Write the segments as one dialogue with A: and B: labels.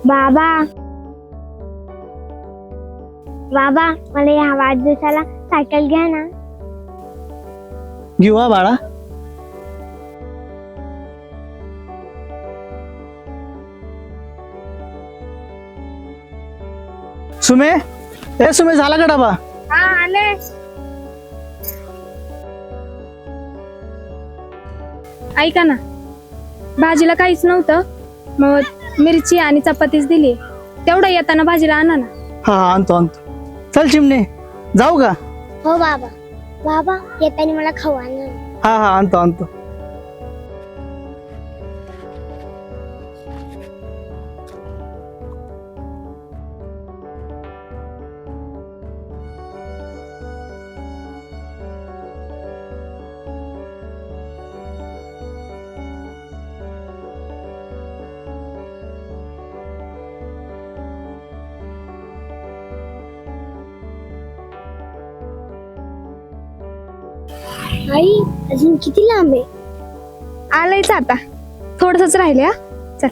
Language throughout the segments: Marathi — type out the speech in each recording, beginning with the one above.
A: बाबा बाबा मला या वाढदिवसाला सायकल घ्या ना.
B: घेऊ हा बाळा. सुमे, ए सुमे, झाला का डबा?
A: हा आले.
C: ऐका ना, भाजीला काहीच नव्हतं, मग मिरची आणि चपातीच दिली. तेवढं येताना भाजीला आणा ना.
B: हा हा, आणतो आणतो. चल चिमणे, जाऊ का?
A: हो बाबा. बाबा येताना मला खाऊ आणा.
B: हा हा, आणतो आणतो.
A: आई अजून किती लांब आहे?
C: आलंयच आता, थोडंसंच राहिले. हा चल.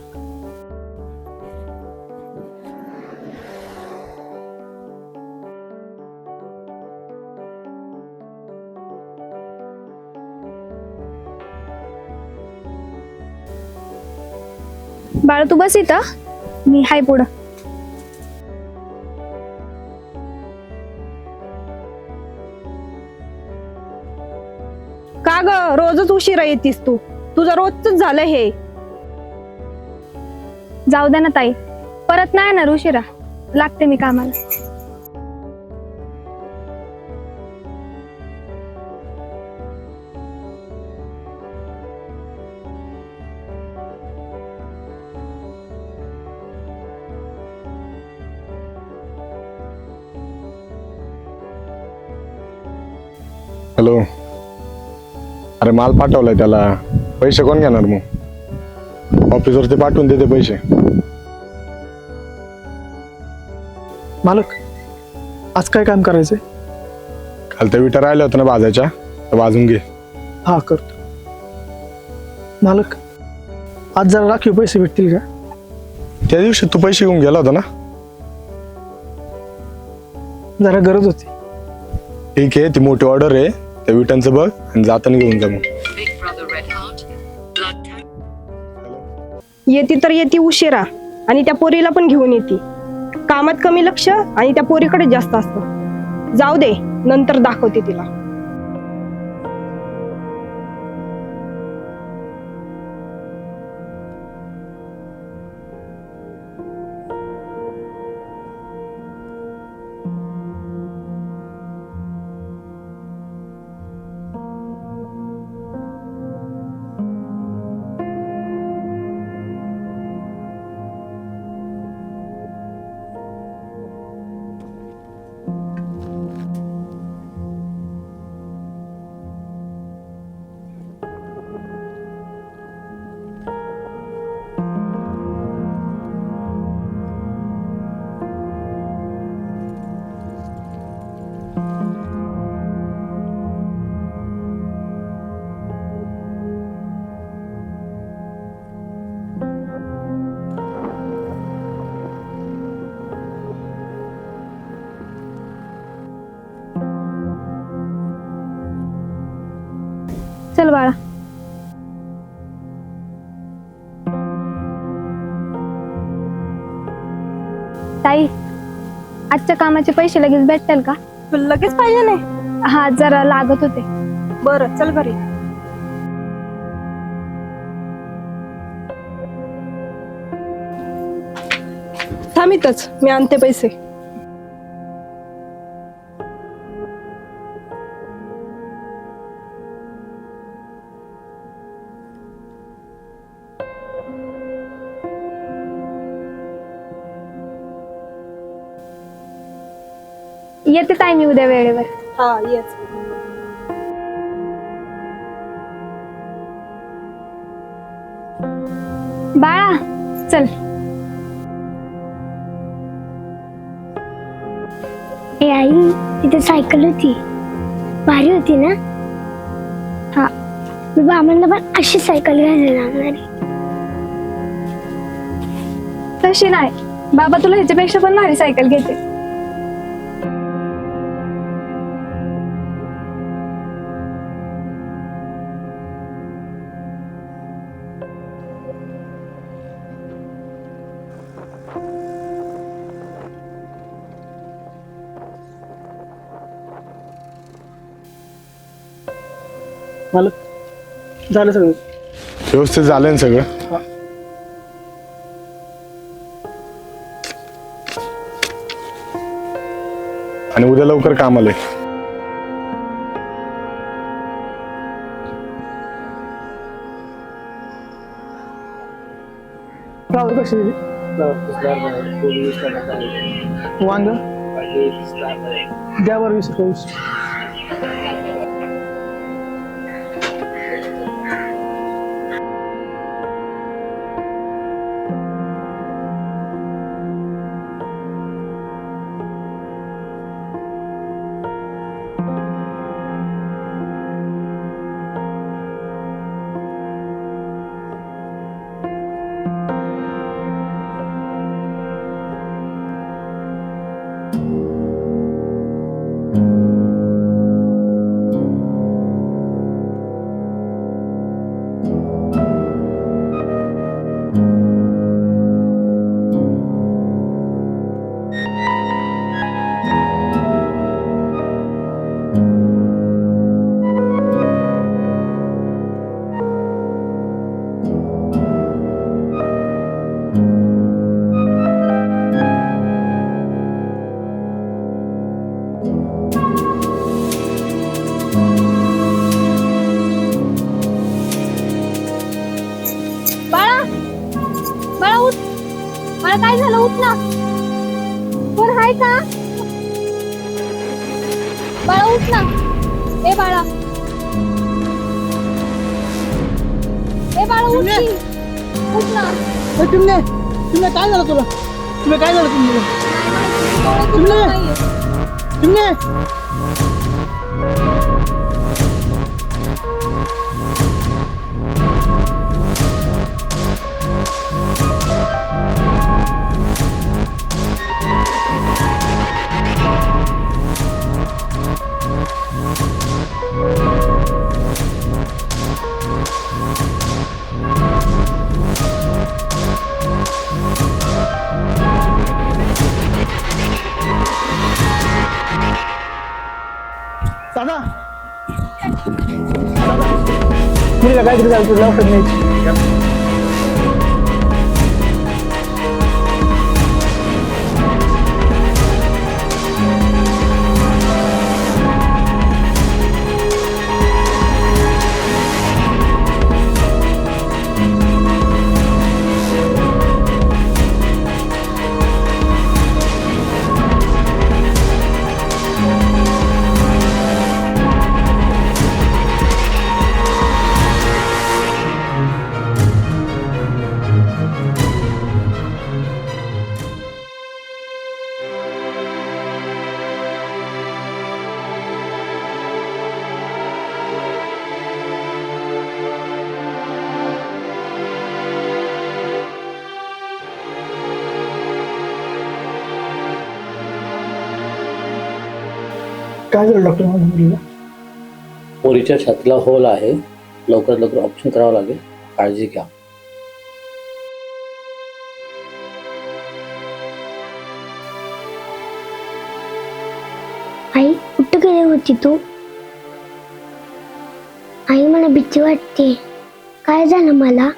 C: बाळ तू बस इथं, मी हाय पुढं.
D: का ग रोजच उशिरा येतीस तू? तुझं रोजच झालं हे.
C: जाऊ दे ना ताई, परत नाही येणार उशिरा, लागते मी कामाला.
E: हॅलो. अरे माल पाठवलाय त्याला, पैसे कोण घेणार मग? ऑफिसवरती पाठवून देते पैसे.
B: मालक, आज काय काम करायचंय?
E: काल त्या विटा राहिल्या होत्या ना भाजायच्या, तर भाजून घे.
B: हा करतो. मालक, आज जरा राखीव पैसे भेटतील का?
E: त्या दिवशी तू पैसे घेऊन गेला होता ना?
B: जरा गरज होती.
E: ठीक आहे, ती मोठी ऑर्डर आहे, त्या विटांचं बघ आणि जाताना घेऊन जा मग.
D: येती तर येती उशिरा आणि त्या पोरीला पण घेऊन येते. कामात कमी लक्ष आणि त्या पोरीकडे जास्त असतं. जाऊ दे, नंतर दाखवते तिला.
C: चल बाळा. ताई, आजच्या कामाचे पैसे लगेच भेटतील का?
D: तुला लगेच पाहिजे नाही?
C: हा, जरा लागत होते.
D: बरं चल घरी. थांबितच, मी आणते पैसे.
C: येते ताई मी उद्या वेळेवर.
D: हा येच.
C: बाळा चल.
A: ए आई, तिथे सायकल होती, भारी होती ना?
C: हा,
A: मी बाबांना पण अशी सायकल घ्यायला लागणार आहे.
C: तशी नाही, बाबा तुला ह्याच्यापेक्षा पण भारी सायकल घेते.
B: मालक झालं सगळं.
E: व्यवस्थित झालं ना सगळं?
B: हा.
E: आणि उद्या लवकर काम आलंय.
B: फ्लावर कशी वांग द्या बरं 20 रुपये.
C: बाळा, बाळा उठ. बाळा काय झालं, उठ ना. कोण आहे का? बाळा उठ ना. ए बाळा, ए बाळा उठ की. उठ ना.
B: चिमणे काय झालं तुला? तुला काय झालं? चिमणे दादा मुलीला काहीतरी झालं तुला लवकर नाही. काय झालं डॉक्टर माझ्या मुलीला?
F: पोरीच्या छातीला होल आहे, लवकरात लवकर ऑपरेशन करावं लागेल, काळजी घ्या.
A: आई कुठं गेली होती तू? आई मला भीती वाटते. काय झालं मला?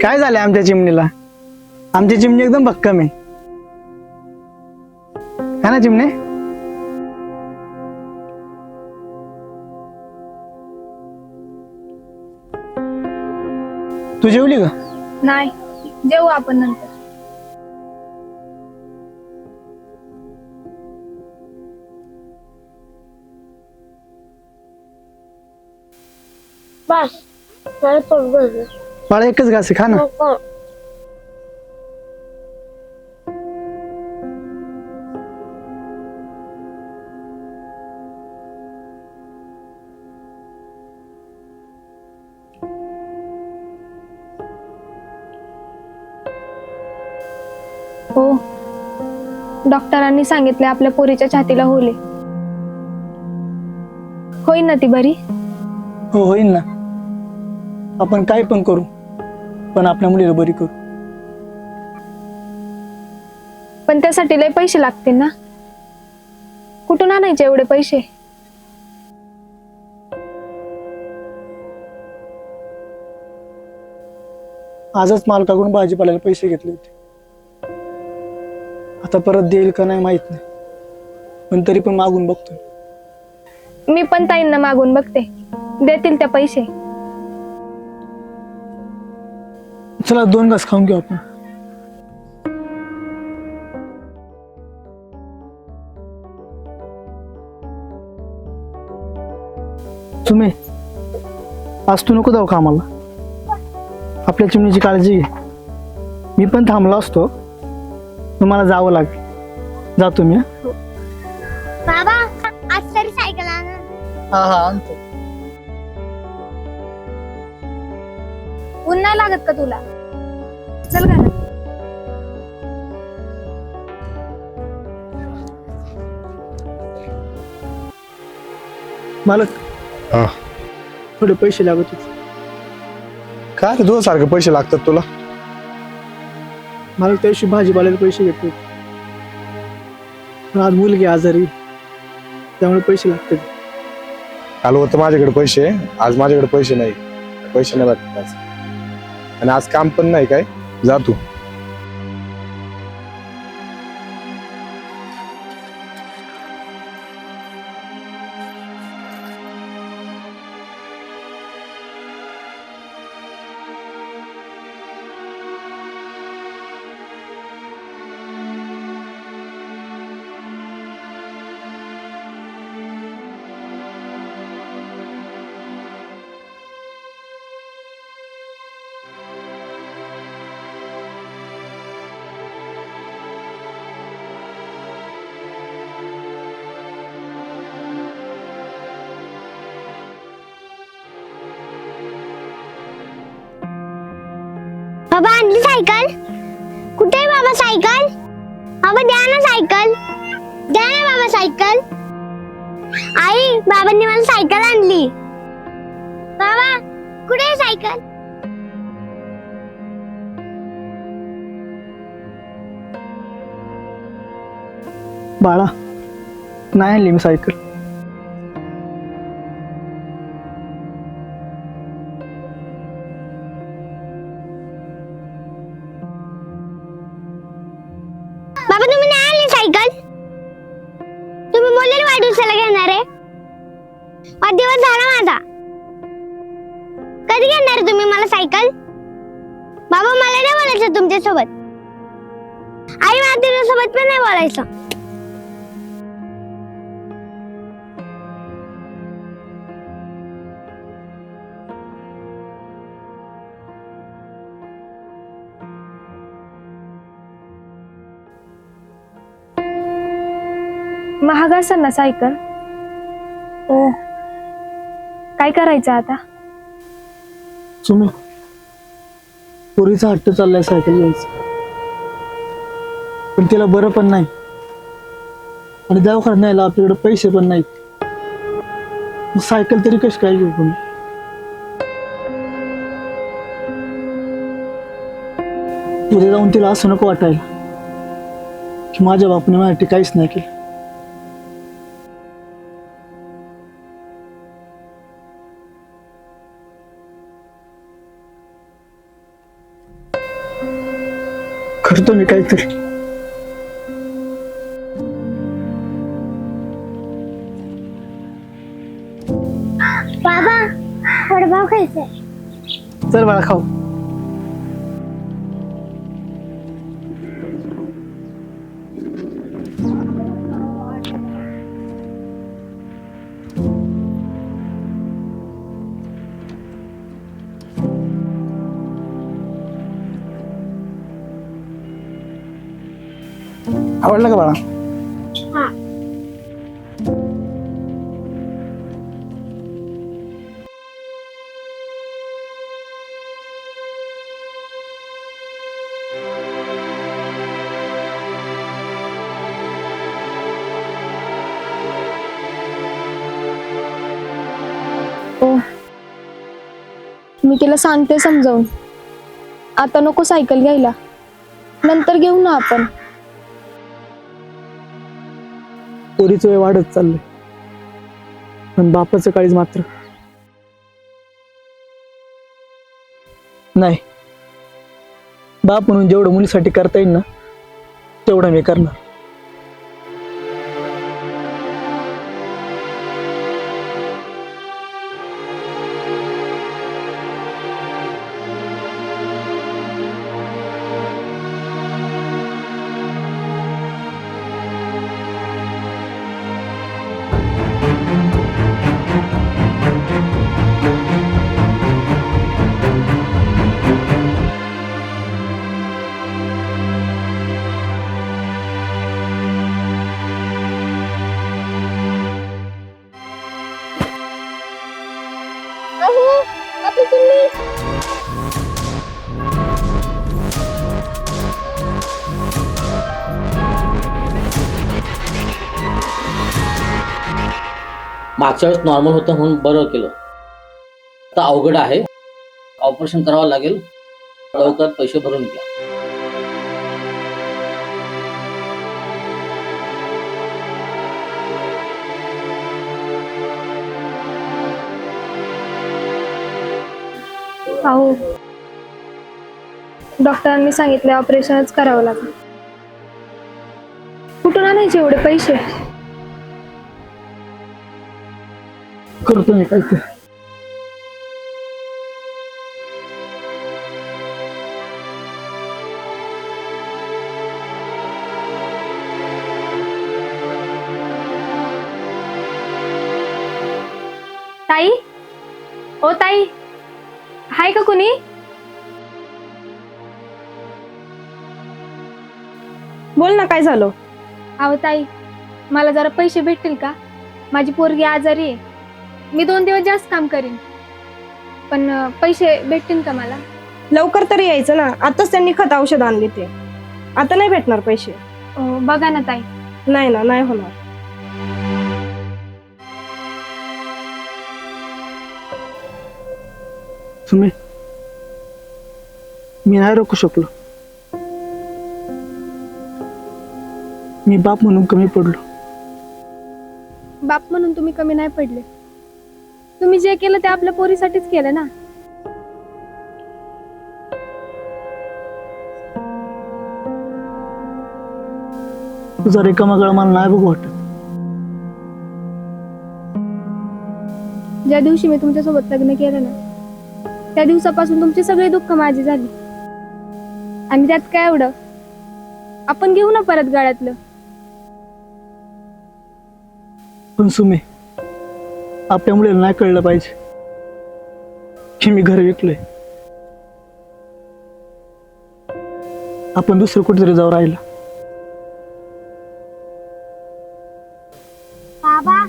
B: काय झालंय आमच्या चिमणीला? आमची चिमणी एकदम भक्कम आहे, है ना चिमणे? तू जेवली का?
C: नाही, जेवू आपण नंतर.
A: बस मला पोट भरलं.
B: बाळा एकच घास आहे, खा ना.
A: नको.
C: हो, डॉक्टरांनी सांगितले आपल्या पोरीच्या छातीला होले. होईल ना ती बरी?
B: हो होईल ना. आपण काय पण करू, पण आपल्या मुलीला बरी करू.
C: पण त्यासाठी लय पैसे लागतील ना. कुठून आणायचे एवढे पैसे?
B: आजच मालकाकडून भाजीपाल्याला पैसे घेतले होते. आता परत देईल का नाही माहित नाही, पण तरी पण मागून बघतो.
C: मी पण ताईंना मागून बघते, देतील त्या पैसे.
B: चला 2 घास खाऊन घेऊ आपण. तुम्ही आज तू नको जाऊ कामाला. आपल्या चिमणीची काळजी घे. मी पण थांबलो असतो, पण मला जावं लागेल. जातो मी.
A: बाबा आज तरी सायकल आणा.
B: हा हा आणतो.
C: ऊन नाही लागत का तुला? चल घरात.
B: मालक
E: हा,
B: थोडे पैसे लागत होते.
E: काय रे तुझ्या सारखे पैसे लागतात तुला?
B: मला त्या दिवशी भाजीपाल्याला पैसे घेतले होते. पण आज मुलगी आजारी, त्यामुळे पैसे लागतात.
E: काल होतं माझ्याकडे पैसे, आज माझ्याकडे पैसे नाही. पैसे नाही लागतात आज. आणि आज काम पण नाही. काय जा तू.
A: बाबा आणली सायकल. कुठे आहे बाबा सायकल? बाबा द्या ना सायकल. द्या ना बाबा सायकल. आई बाबांनी मला सायकल आणली. बाबा कुठे आहे सायकल?
B: बाळा नाही आणली मी सायकल.
A: बाबा तुम्ही नाही आणली सायकल. तुम्ही बोलले वाढदिवसाला घेणार आहे. वाढदिवस झाला माझा. कधी घेणार आहे तुम्ही मला सायकल? बाबा मला नाही बोलायचं तुमच्या सोबत. आई मला सोबत पण नाही बोलायचं.
C: महाग असेल ना सायकल? ओ, काय करायचं आता?
B: तुम्ही पोरीचा हट्ट चाललाय सायकल घ्यायचं, पण तिला बरं पण नाही आणि दवाखान्यात न्यायला आपल्याकडे पैसे पण नाहीत. मग सायकल तरी कशी काय घेऊ कोणी? उद्या जाऊन तिला असं नको वाटायला की माझ्या बापाने माझ्यासाठी काहीच नाही केलं. करतो मी काहीतरी.
A: बाबा वडापाव खायचंय.
B: चल बाळा खाऊ. आवडलं का बाळा?
A: हा.
C: ओ, मी तिला सांगते समजावून, आता नको सायकल घ्यायला, नंतर घेऊ ना आपण.
B: पोरीचं वय वाढत चाललंय, पण बापाचं काळीज मात्र नाही. बाप म्हणून जेवढं मुलीसाठी करता येईल ना तेवढं मी करणार.
A: आपली चिमणी.
F: मागच्या वेळेस नॉर्मल होतं म्हणून बरं केलं. आता अवघड आहे, ऑपरेशन करावं लागेल. लवकर पैसे भरून घ्या.
C: अहो, डॉक्टरांनी सांगितले ऑपरेशनच करावं लागेल. कुठून आणायचे एवढे पैसे?
B: करतो मी काय ते.
C: ताई, ओ ताई, हाय का कुणी?
D: बोल ना, काय झालं?
C: अहो ताई, मला जरा पैसे भेटतील का? माझी पोरगी आजारी आहे. मी 2 दिवस जास्त काम करीन, पण पैसे भेटतील का मला?
D: लवकर तरी यायचं ना, आताच त्यांनी खत औषध आणले, ते आता नाही भेटणार पैसे.
C: बघा ना ताई.
D: नाही ना, नाही होणार.
B: तुम्ही मी नाही रोखू शकलो. मी बाप म्हणून कमी पडलो.
C: बाप म्हणून तुम्ही कमी नाही पडले. तुम्ही जे केलं ते आपल्या पोरीसाठीच केलं ना.
B: तुझा रिकामा गळ मला नाही बघू वाटत.
C: ज्या दिवशी मी तुमच्यासोबत लग्न केलं ना, त्या दिवसापासून तुमचे सगळे दुःख माझी झाली. आणि त्यात काय एवढं, आपण घेऊ ना परत गळ्यातलं.
B: पण सुमे, आपल्या मुलीला नाही कळलं पाहिजे की मी घर विकलोय. आपण दुसरं कुठेतरी जाऊ राहिला.
A: बाबा,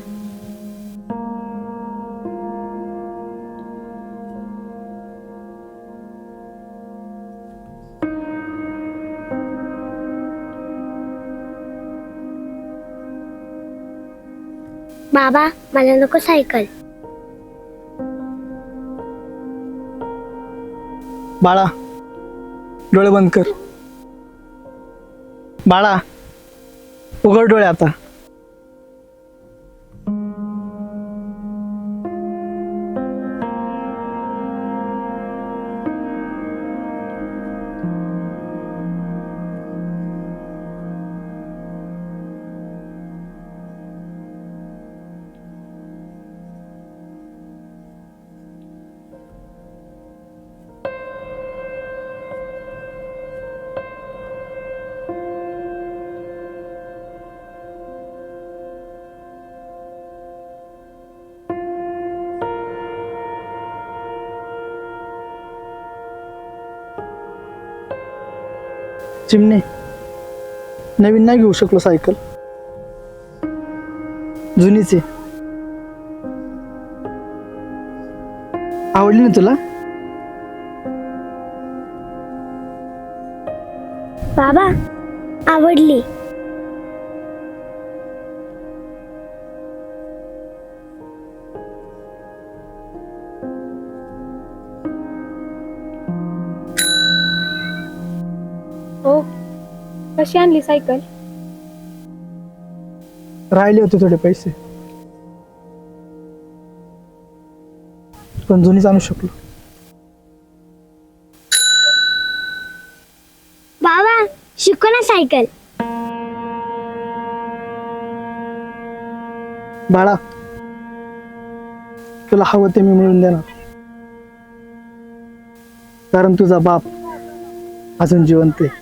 A: बाबा मला नको सायकल.
B: बाळा, डोळे बंद कर. बाळा, उघड डोळे आता. चिमणे, नवीन नाही घेऊ शकलो सायकल, जुनीच आहे. आवडली ना तुला?
A: बाबा आवडली.
C: हो, कशी आणली सायकल?
B: राहिले होते थोडे पैसे, पण जुनीच आणू शकलो.
A: बाबा शिकव ना सायकल.
B: बाळा, तुला हवं ते मी मिळवून देणार, कारण तुझा बाप अजून जिवंत आहे.